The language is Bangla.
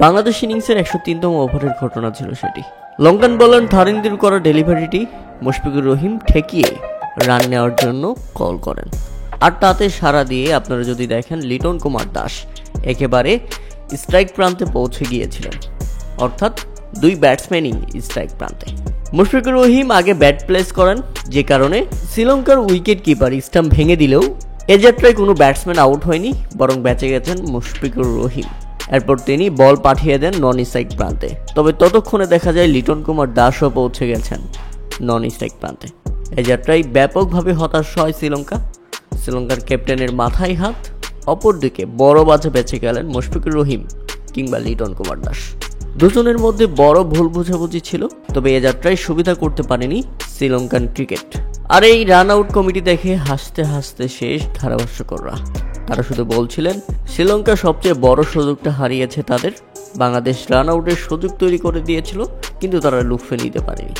বাংলাদেশ ইনিংসের 103তম ওভারের ঘটনা ছিল সেটি। লঙ্কান বোলার থারিন্দির করা ডেলিভারিটি মুশফিকুর রহিম ঠেকিয়ে রান নেওয়ার জন্য কল করেন, আর তাতে সাড়া দিয়ে আপনারা যদি দেখেন লিটন কুমার দাস একেবারে স্ট্রাইক প্রান্তে পৌঁছে গিয়েছিলেন, অর্থাৎ দুই ব্যাটসম্যানই স্ট্রাইক প্রান্তে। মুশফিকুর রহিম আগে ব্যাট প্লেস করেন, যে কারণে শ্রীলঙ্কার উইকেট কিপার স্টাম্প ভেঙে দিলেও এ যাত্রায় কোনো ব্যাটসম্যান আউট হয়নি, বরং বেঁচে গেছেন মুশফিকুর রহিম। এরপর তিনি বল পাঠিয়ে দেন নন স্ট্রাইক প্রান্তে, তবে ততক্ষণে দেখা যায় লিটন কুমার দাসও পৌঁছে গেছেন নন স্ট্রাইক প্রান্তে। এ যাত্রায় ব্যাপকভাবে হতাশ হয় শ্রীলঙ্কার ক্যাপ্টেনের মাথায় হাত। অপরদিকে বড় বাজে বেঁচে গেলেন মুশফিকুর রহিম কিংবা লিটন কুমার দাস। দুজনের মধ্যে বড় ভুল বোঝাবুঝি ছিল, তবে এ যাত্রায় সুবিধা করতে পারেনি শ্রীলঙ্কান ক্রিকেট। আর এই রান আউট কমিটি দেখে হাসতে হাসতে শেষ ধারাভাষ্যকররা। তারা শুধু বলছিলেন শ্রীলঙ্কা সবচেয়ে বড় সুযোগটা হারিয়েছে তাদের। বাংলাদেশ রান আউটের সুযোগ তৈরি করে দিয়েছিল, কিন্তু তারা লুফে নিতে পারেনি।